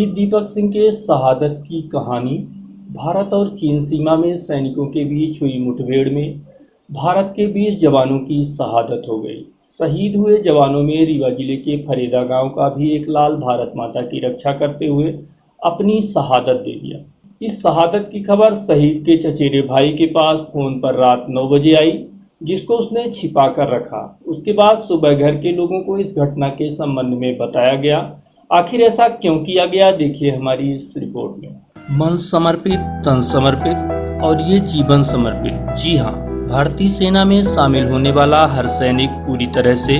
शहीद दीपक सिंह के शहादत की कहानी। भारत और चीन सीमा में सैनिकों के बीच हुई मुठभेड़ में भारत के 20 जवानों की शहादत हो गई। शहीद हुए जवानों में रीवा जिले के फरेदा गांव का भी एक लाल भारत माता की रक्षा करते हुए अपनी शहादत दे दिया। इस शहादत की खबर शहीद के चचेरे भाई के पास फोन पर रात 9 बजे आई, जिसको उसने छिपा कर रखा। उसके बाद सुबह घर के लोगों को इस घटना के संबंध में बताया गया। आखिर ऐसा क्यों किया गया, देखिए हमारी इस रिपोर्ट में। मन समर्पित, तन समर्पित और ये जीवन समर्पित। जी हाँ, भारतीय सेना में शामिल होने वाला हर सैनिक पूरी तरह से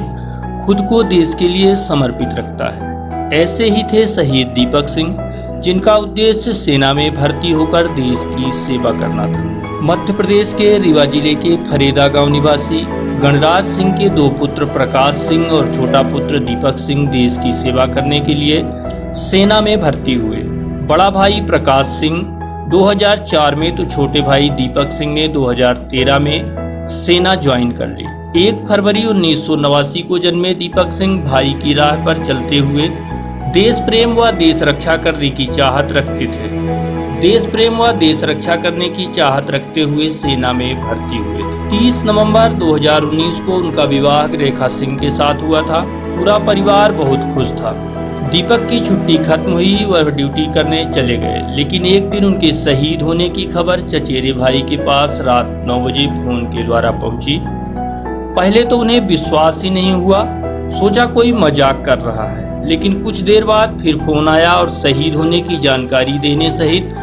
खुद को देश के लिए समर्पित रखता है। ऐसे ही थे शहीद दीपक सिंह, जिनका उद्देश्य सेना में भर्ती होकर देश की सेवा करना था। मध्य प्रदेश के रीवा जिले के फरेदा गांव निवासी गणराज सिंह के 2 पुत्र प्रकाश सिंह और छोटा पुत्र दीपक सिंह देश की सेवा करने के लिए सेना में भर्ती हुए। बड़ा भाई प्रकाश सिंह 2004 में तो छोटे भाई दीपक सिंह ने 2013 में सेना ज्वाइन कर ली। 1 फरवरी 1989 को जन्मे दीपक सिंह भाई की राह पर चलते हुए देश प्रेम व देश रक्षा करने की चाहत रखते थे। देश प्रेम व देश रक्षा करने की चाहत रखते हुए सेना में भर्ती हुए थे। 30 नवंबर 2019 को उनका विवाह रेखा सिंह के साथ हुआ था। पूरा परिवार बहुत खुश था। दीपक की छुट्टी खत्म हुई, वह ड्यूटी करने चले गए, लेकिन एक दिन उनके शहीद होने की खबर चचेरे भाई के पास रात 9 बजे फोन के द्वारा पहुंची। पहले तो उन्हें विश्वास ही नहीं हुआ, सोचा कोई मजाक कर रहा है, लेकिन कुछ देर बाद फिर फोन आया और शहीद होने की जानकारी देने सहित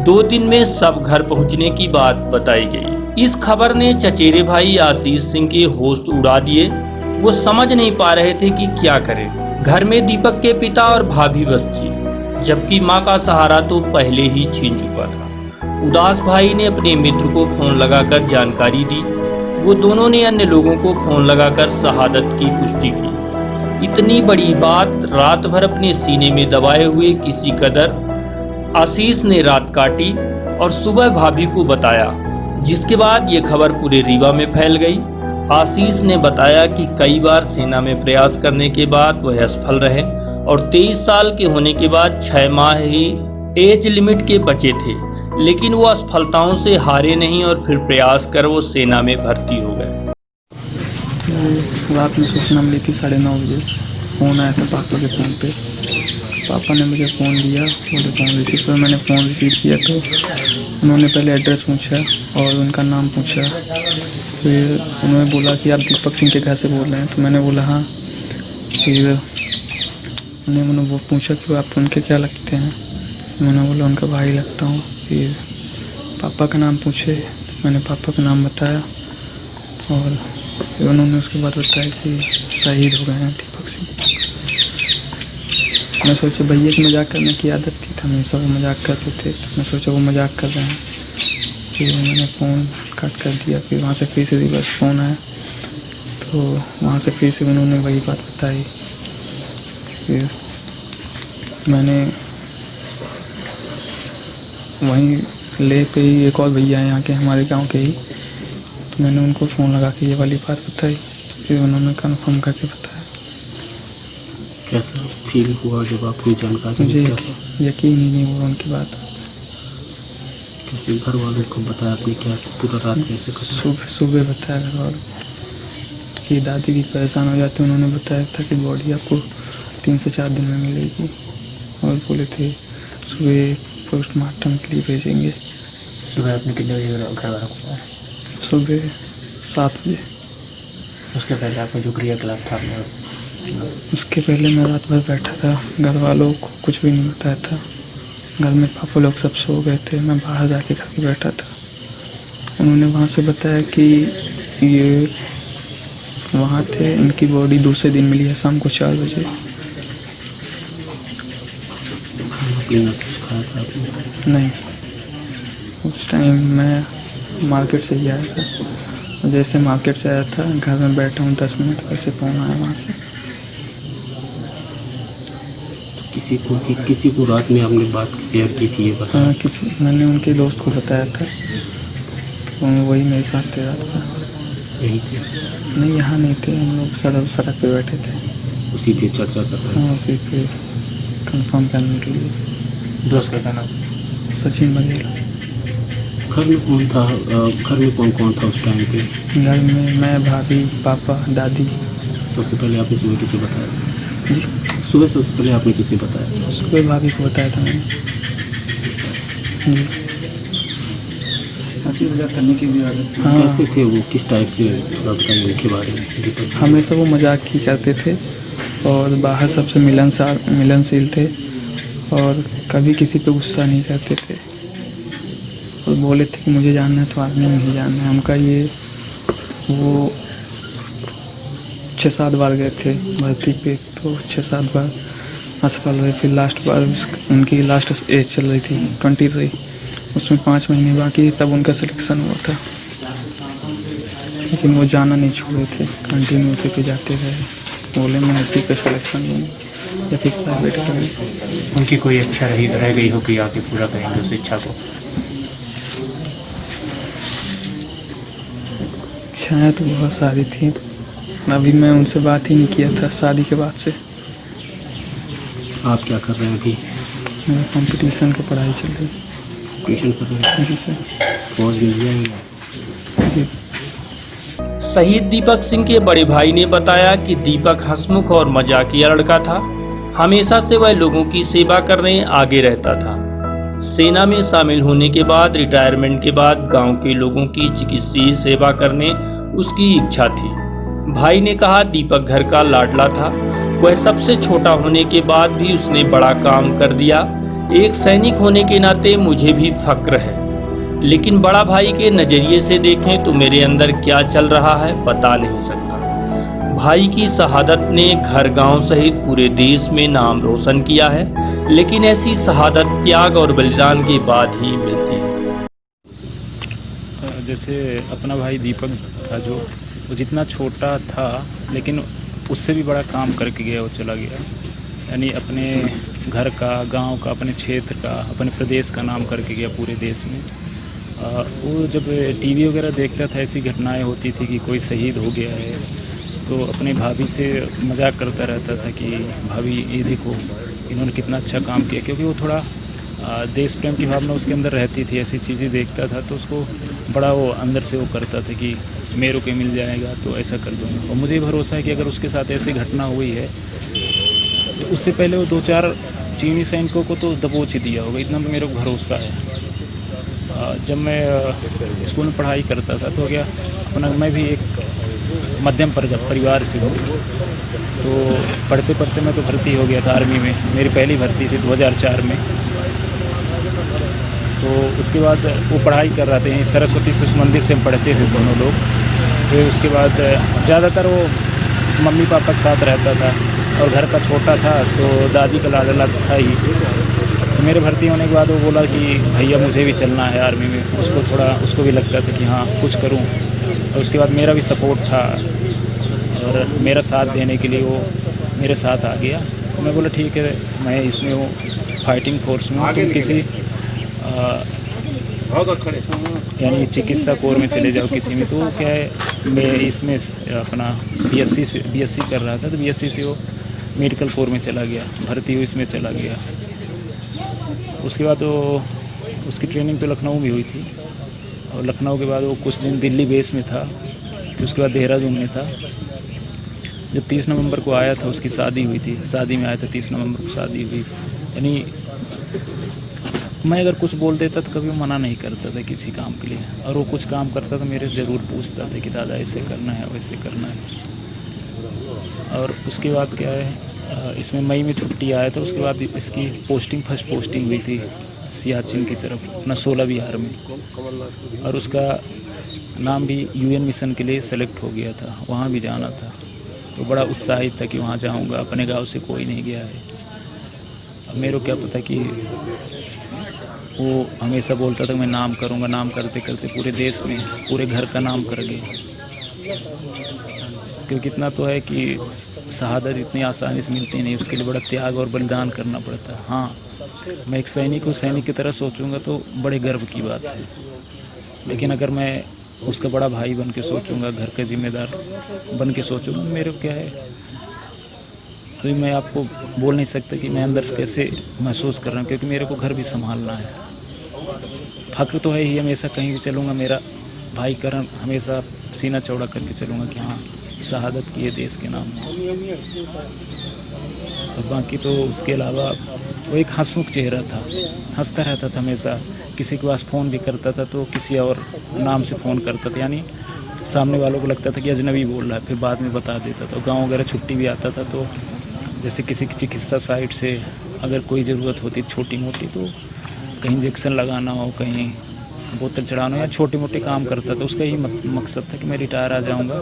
2 दिन में सब घर पहुंचने की बात बताई गई। इस खबर ने चचेरे भाई आशीष सिंह के होश उड़ा दिए। वो समझ नहीं पा रहे थे कि क्या करें। घर में दीपक के पिता और भाभी बस थी, जबकि माँ का सहारा तो पहले ही छीन चुका था। उदास भाई ने अपने मित्र को फोन लगाकर जानकारी दी। वो दोनों ने अन्य लोगों को फोन लगाकर शहादत की पुष्टि की। इतनी बड़ी बात रात भर अपने सीने में दबाए हुए किसी कदर आशीष ने रात काटी और सुबह भाभी को बताया, जिसके बाद ये खबर पूरे रीवा में फैल गई। आशीष ने बताया कि कई बार सेना में प्रयास करने के बाद वह असफल रहे और 23 साल के होने के बाद 6 माह ही एज लिमिट के बचे थे, लेकिन वो असफलताओं से हारे नहीं और फिर प्रयास कर वो सेना में भर्ती हो गए। रात में सूचना मिली थी 9:30 बजे। फ़ोन आया था पापा के फ़ोन पे। पापा ने मुझे फ़ोन दिया, बोले फ़ोन रिसीव कर। मैंने फ़ोन रिसीव किया तो उन्होंने पहले एड्रेस पूछा और उनका नाम पूछा। फिर उन्होंने बोला कि आप दीपक सिंह के घर से बोल रहे हैं, तो मैंने बोला हाँ। फिर उन्होंने वो पूछा कि आप उनके क्या लगते हैं, मैंने बोला उनका भाई लगता हूँ। फिर पापा का नाम पूछे, मैंने पापा का नाम बताया और फिर उन्होंने उसके बाद बताया कि शहीद हो गए हैं दीपक सिंह। मैं सोचा भैया की मजाक करने की आदत थी, हमेशा वो मजाक करते थे, मैं सोचा वो मजाक कर रहे हैं। फिर मैंने फ़ोन कट कर दिया। फिर वहाँ से फिर से रिवर्स फ़ोन आया, तो वहाँ से फिर से उन्होंने वही बात बताई। फिर मैंने वहीं ले पे ही एक और भैया हैं यहाँ के, हमारे गांव के ही, तो मैंने उनको फ़ोन लगा के ये वाली बात बताई। फिर उन्होंने कंफर्म करके बताया। कैसा फील हुआ जब आपको जानकारी? मुझे यकीन ही नहीं हुआ उनकी बात। कैसे घर वालों को बताया आपने? क्या पूरा रात कैसे कटा? सुबह बताया घर वालों कि दादी भी परेशान हो जाती। उन्होंने बताया था कि बॉडी आपको 3 से 4 दिन में मिलेगी और बोले थे सुबह पोस्टमार्टम के लिए भेजेंगे। सुबह आपने कितने बजे घर वालों को बताया? सुबह 7 बजे। उसके पहले आपका जो क्रियाकलाप था उसके पहले मैं रात भर बैठा था, घर वालों को कुछ भी नहीं बताया था। घर में पापा लोग सब सो गए थे, मैं बाहर जाके घर पे बैठा था। उन्होंने वहाँ से बताया कि ये वहाँ थे, इनकी बॉडी दूसरे दिन मिली है शाम को 4 बजे। नहीं, उस टाइम मैं मार्केट से ही आया था। जैसे मार्केट से आया था, घर में बैठा हूँ 10 मिनट, वैसे फ़ोन आया वहाँ से। किसी को रात में आपने बात शेयर की थी ये बताया? हाँ, मैंने उनके दोस्त को बताया था, तो वही मेरे साथ थे रात में। नहीं, यहाँ नहीं थे, हम लोग सड़क पे बैठे थे। उसी पे चर्चा कर रहे थे? हाँ, उसी पे कंफर्म करने के लिए। दोस्त का क्या नाम? सचिन बघेल। घर में कौन था? घर में कौन कौन था उस टाइम पे? घर में मैं, भाभी, पापा, दादी। सबसे पहले आपने सुबह किसे बताया? जी, सुबह सबसे पहले आपने किसे बताया? सुबह भाभी को बताया था मैंने। जी। हंसी मजाक करने की भी आदत? हाँ। कैसे थे वो, किस टाइप से, थोड़ा बताइए उनके बारे में। दीपक हमेशा वो मजाक ही करते थे और बाहर सबसे मिलनशील थे और कभी किसी पे गुस्सा नहीं करते थे और बोले थे कि मुझे जानना है तो आर्मी में ही जानना है। हमका ये वो 6-7 बार गए थे भर्ती पे, तो 6-7 बार असफल हुए। फिर लास्ट बार उनकी लास्ट एज चल रही थी 23, उसमें 5 महीने बाकी, तब उनका सिलेक्शन हुआ था, लेकिन वो जाना नहीं छोड़े थे, कंटिन्यू उसी पे जाते रहे। बोले मैं इसी पे सिलेक्शन लूँगा या फिर प्राइवेट करूँगा। उनकी कोई इच्छा रह गई हो कि आके पूरा करेंगे उस इच्छा को? इच्छाएँ तो बहुत सारी थी, अभी मैं उनसे बात ही नहीं किया था शादी के बाद से। आप क्या कर रहे हैं अभी? मेरा कंपटीशन की पढ़ाई चल रही है। ट्यूशन कर रहे हैं? जी सर। फौज मिल जाएंगे? जी। शहीद दीपक सिंह के बड़े भाई ने बताया कि दीपक हंसमुख और मजाकिया लड़का था। हमेशा से वह लोगों की सेवा करने आगे रहता था। सेना में शामिल होने के बाद रिटायरमेंट के बाद गांव के लोगों की चिकित्सीय सेवा करने उसकी इच्छा थी। भाई ने कहा, दीपक घर का लाडला था। वह सबसे छोटा होने के बाद भी उसने बड़ा काम कर दिया। एक सैनिक होने के नाते मुझे भी फक्र है, लेकिन बड़ा भाई के नज़रिए से देखें तो मेरे अंदर क्या चल रहा है बता नहीं सकता। भाई की शहादत ने घर गांव सहित पूरे देश में नाम रोशन किया है, लेकिन ऐसी शहादत त्याग और बलिदान के बाद ही मिलती है। जैसे अपना भाई दीपक था जो, वो जितना छोटा था लेकिन उससे भी बड़ा काम करके गया, वो चला गया। यानी अपने घर का, गांव का, अपने क्षेत्र का, अपने प्रदेश का नाम करके गया पूरे देश में। वो जब टीवी वगैरह देखता था, ऐसी घटनाएं होती थी कि कोई शहीद हो गया है, तो अपने भाभी से मजाक करता रहता था कि भाभी ये देखो इन्होंने कितना अच्छा काम किया, क्योंकि वो थोड़ा देश प्रेम की भावना उसके अंदर रहती थी। ऐसी चीज़ें देखता था तो उसको बड़ा वो अंदर से वो करता था कि मेरे को मिल जाएगा तो ऐसा कर दूँगा। और मुझे भरोसा है कि अगर उसके साथ ऐसी घटना हुई है तो उससे पहले वो 2-4 चीनी सैनिकों को तो दबोच ही दिया होगा, इतना मेरे को भरोसा है। जब मैं स्कूल में पढ़ाई करता था तो क्या अपना, मैं भी एक मध्यम परिवार से हूँ, तो पढ़ते पढ़ते मैं तो भर्ती हो गया था आर्मी में। मेरी पहली भर्ती थी 2004 में। तो उसके बाद वो पढ़ाई कर रहे थे यहीं सरस्वती शिशु मंदिर से, हम पढ़ते थे दोनों लोग। फिर उसके बाद ज़्यादातर वो मम्मी पापा के साथ रहता था और घर का छोटा था तो दादी का लाडला था ही। तो मेरे भर्ती होने के बाद वो बोला कि भैया मुझे भी चलना है आर्मी में। उसको भी लगता था कि हाँ कुछ करूँ। और उसके बाद मेरा भी सपोर्ट था और मेरा साथ देने के लिए वो मेरे साथ आ गया। तो मैं बोला ठीक है, मैं इसमें वो फाइटिंग फोर्स में, तुम किसी यानी चिकित्सा कोर में चले जाओ किसी में। तो क्या है, मैं इसमें अपना बीएससी कर रहा था, तो बीएससी से वो मेडिकल कोर में चला गया, भर्ती हुई इसमें चला गया। उसके बाद वो उसकी ट्रेनिंग तो लखनऊ में हुई थी और लखनऊ के बाद वो कुछ दिन दिल्ली बेस में था, फिर उसके बाद देहरादून में था। जब 30 नवंबर को आया था, उसकी शादी हुई थी, शादी में आया था 30 नवंबर को शादी हुई। यानी मैं अगर कुछ बोल देता तो कभी वो मना नहीं करता था किसी काम के लिए, और वो कुछ काम करता तो मेरे से ज़रूर पूछता था कि दादा ऐसे करना है वैसे करना है। और उसके बाद क्या है, इसमें मई में छुट्टी आया था, उसके बाद इसकी फर्स्ट पोस्टिंग हुई थी सियाचिन की तरफ, अपना 16 बिहार में। और उसका नाम भी यूएन मिशन के लिए सेलेक्ट हो गया था, वहाँ भी जाना था। तो बड़ा उत्साहित था कि वहाँ जाऊँगा, अपने गाँव से कोई नहीं गया है। अब मेरे को क्या पता कि वो हमेशा बोलता था मैं नाम करूँगा, नाम करते करते पूरे देश में पूरे घर का नाम कर गए। क्योंकि इतना तो है कि शहादत इतनी आसानी से मिलती नहीं, उसके लिए बड़ा त्याग और बलिदान करना पड़ता है। हाँ, मैं एक सैनिक की तरह सोचूंगा तो बड़े गर्व की बात है, लेकिन अगर मैं उसका बड़ा भाई बन के सोचूंगा, घर का जिम्मेदार बन के सोचूंगा, मेरे को क्या है, अभी मैं आपको बोल नहीं सकता कि मैं अंदर से कैसे महसूस कर रहा हूँ, क्योंकि मेरे को घर भी संभालना है। फ़ख्र तो है ही, हमेशा कहीं भी चलूँगा मेरा भाई करण हमेशा सीना चौड़ा करके चलूँगा कि हाँ शहादत की है देश के नाम। और बाकी तो उसके अलावा वो एक हंसमुख चेहरा था, हंसता रहता था हमेशा। किसी के पास फ़ोन भी करता था तो किसी और नाम से फ़ोन करता था, यानी सामने वालों को लगता था कि अजनबी बोल रहा है, फिर बाद में बता देता था। गांव वगैरह छुट्टी भी आता था तो जैसे किसी चिकित्सा साइट से अगर कोई ज़रूरत होती छोटी मोटी, तो कहीं इंजेक्शन लगाना हो, कहीं बोतल चढ़ाना या छोटे मोटे काम करता था। उसका यही मकसद था कि मैं रिटायर आ जाऊंगा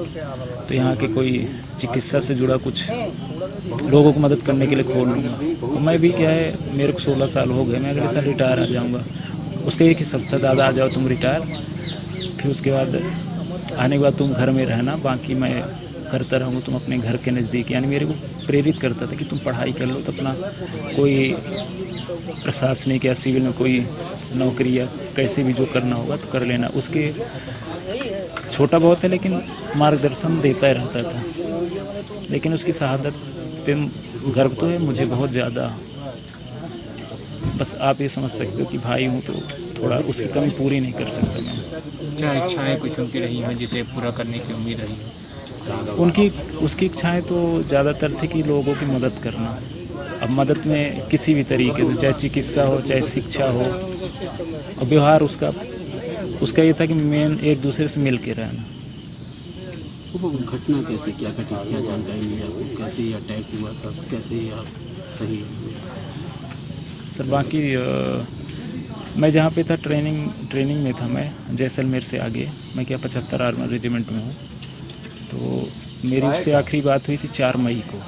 तो यहाँ के कोई चिकित्सा से जुड़ा कुछ लोगों को मदद करने के लिए खोल लूँगा। तो मैं भी क्या है, मेरे को 16 साल हो गए, मैं अगले साल रिटायर आ जाऊँगा। उसका एक ही सब था, दादा आ जाओ तुम रिटायर, फिर उसके बाद आने के बाद तुम घर में रहना, बाकी मैं करता रहूँगा तुम अपने घर के नज़दीक। यानी मेरे को प्रेरित करता था कि तुम पढ़ाई कर लो तो अपना कोई प्रशासनिक या सिविल में कोई नौकरी या कैसे भी जो करना होगा तो कर लेना। उसके छोटा बहुत है लेकिन मार्गदर्शन देता ही रहता था। लेकिन उसकी शहादत पे गर्व तो है मुझे बहुत ज़्यादा। बस आप ये समझ सकते हो कि भाई हूँ तो थोड़ा उसकी कमी पूरी नहीं कर सकता मैं। क्या इच्छाएं कुछ उनकी रही हैं जिसे पूरा करने की उम्मीद रही है? उसकी इच्छाएं तो ज़्यादातर थी कि लोगों की मदद करना। अब मदद में किसी भी तरीके से, चाहे चिकित्सा हो चाहे शिक्षा हो, और व्यवहार उसका ये था कि मेन एक दूसरे से मिल के रहना। वो घटना कैसे क्या घटी, क्या जानकारी मिली आपको? कैसे ये अटैक हुआ था, कैसे ये आप सही हुए? सर बाकी मैं जहाँ पे था ट्रेनिंग में था, मैं जैसलमेर से आगे, मैं क्या 75 आर्मर रेजिमेंट में हूँ। तो मेरी उससे आखिरी बात हुई थी 4 मई को।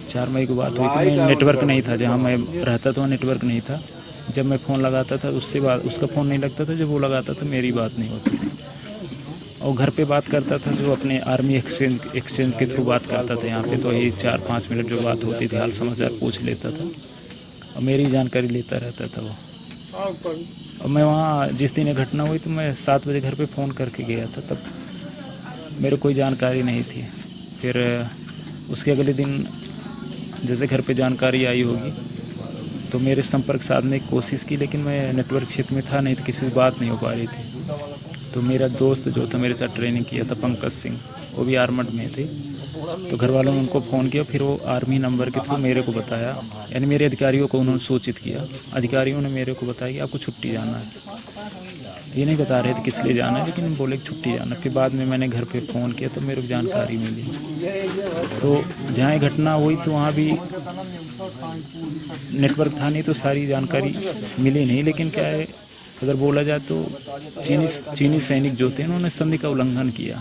4 मई को बात हुई थी। मैं नेटवर्क नहीं था, जहाँ मैं रहता था वहाँ नेटवर्क नहीं था। जब मैं फ़ोन लगाता था उससे बात, उसका फ़ोन नहीं लगता था, जब वो लगाता था मेरी बात नहीं होती थी। और घर पे बात करता था जो अपने आर्मी एक्सचेंज के थ्रू बात करता था। यहाँ पे तो यही 4-5 मिनट जो बात होती थी हाल समाचार पूछ लेता था और मेरी जानकारी लेता रहता था वो। और मैं वहाँ जिस दिन ये घटना हुई तो मैं 7 बजे घर पे फ़ोन करके गया था, तब मेरे कोई जानकारी नहीं थी। फिर उसके अगले दिन जैसे घर पे जानकारी आई होगी तो मेरे संपर्क साधने की कोशिश की, लेकिन मैं नेटवर्क क्षेत्र में था नहीं तो किसी से बात नहीं हो पा रही थी। तो मेरा दोस्त जो था मेरे साथ ट्रेनिंग किया था, पंकज सिंह, वो भी आर्मड में थे। तो घर वालों ने उनको फ़ोन किया, फिर वो आर्मी नंबर के थ्रू मेरे को बताया, यानी मेरे अधिकारियों को उन्होंने सूचित किया। अधिकारियों ने मेरे को बताया कि आपको छुट्टी जाना है। ये नहीं बता रहे थे किस लिए जाना है, लेकिन बोले कि छुट्टी जाना। फिर बाद में मैंने घर पे फ़ोन किया तो मेरे को जानकारी मिली। तो जहाँ ये घटना हुई तो वहाँ भी नेटवर्क था नहीं तो सारी जानकारी मिली नहीं। लेकिन क्या है, अगर बोला जाए तो चीनी सैनिक जो थे उन्होंने संधि का उल्लंघन किया,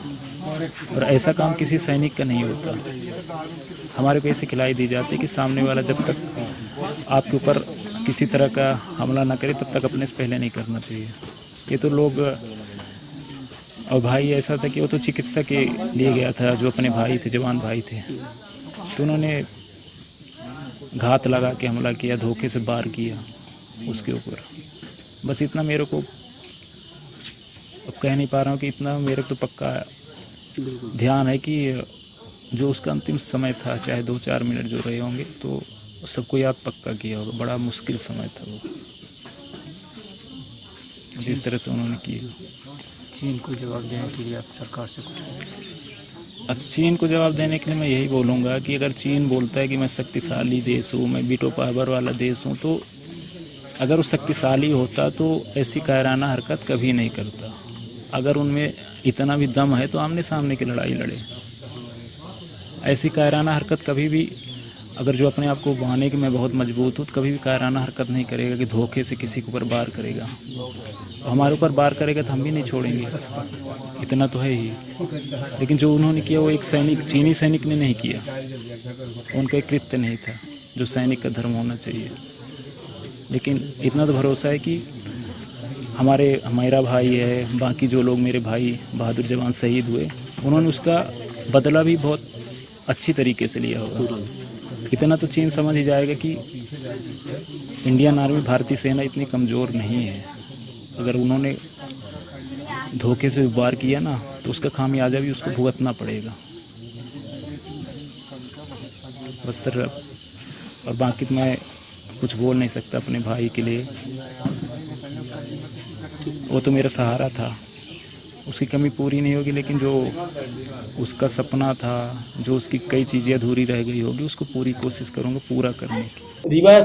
और ऐसा काम किसी सैनिक का नहीं होता। हमारे को ऐसी खिलाई दी जाती है कि सामने वाला जब तक आपके ऊपर किसी तरह का हमला ना करे तब तक अपने से पहले नहीं करना चाहिए। ये तो लोग, और भाई ऐसा था कि वो तो चिकित्सा के लिए गया था, जो अपने भाई थे, जवान भाई थे, तो उन्होंने घात लगा के हमला किया, धोखे से वार किया उसके ऊपर। बस इतना मेरे को, अब कह नहीं पा रहा हूँ कि इतना मेरे को तो पक्का ध्यान है कि जो उसका अंतिम समय था, चाहे 2-4 मिनट जो रहे होंगे, तो सबको याद पक्का किया होगा। बड़ा मुश्किल समय था वो, जिस तरह से उन्होंने किया। चीन को जवाब देने के लिए आप सरकार से कुछ? अब चीन को जवाब देने के लिए मैं यही बोलूँगा कि अगर चीन बोलता है कि मैं शक्तिशाली देश हूँ, मैं वीटो पावर वाला देश हूँ, तो अगर वो शक्तिशाली होता तो ऐसी कायराना हरकत कभी नहीं करता। अगर उनमें इतना भी दम है तो आमने सामने की लड़ाई लड़े। ऐसी कायराना हरकत कभी भी, अगर जो अपने आप को बहाने कि मैं बहुत मजबूत हूँ, तो कभी भी कायराना हरकत नहीं करेगा कि धोखे से किसी के ऊपर वार करेगा। हमारे ऊपर वार करेगा तो हम भी नहीं छोड़ेंगे, इतना तो है ही। लेकिन जो उन्होंने किया वो एक सैनिक, चीनी सैनिक ने नहीं किया, उनका एक कृत्य नहीं था जो सैनिक का धर्म होना चाहिए। लेकिन इतना तो भरोसा है कि हमारा भाई है, बाकी जो लोग मेरे भाई बहादुर जवान शहीद हुए, उन्होंने उसका बदला भी बहुत अच्छी तरीके से लिया होगा। इतना तो चीन समझ ही जाएगा कि इंडियन आर्मी, भारतीय सेना इतनी कमज़ोर नहीं है। अगर उन्होंने धोखे से वार किया ना तो उसका खामियाजा भी उसको भुगतना पड़ेगा। बस सर, और बाकी तो मैं कुछ बोल नहीं सकता अपने भाई के लिए। वो तो मेरा सहारा था, उसकी कमी पूरी नहीं होगी, लेकिन जो उसका सपना था, जो उसकी कई चीज़ें अधूरी रह गई होगी, उसको पूरी कोशिश करूँगा पूरा करने की। रीवा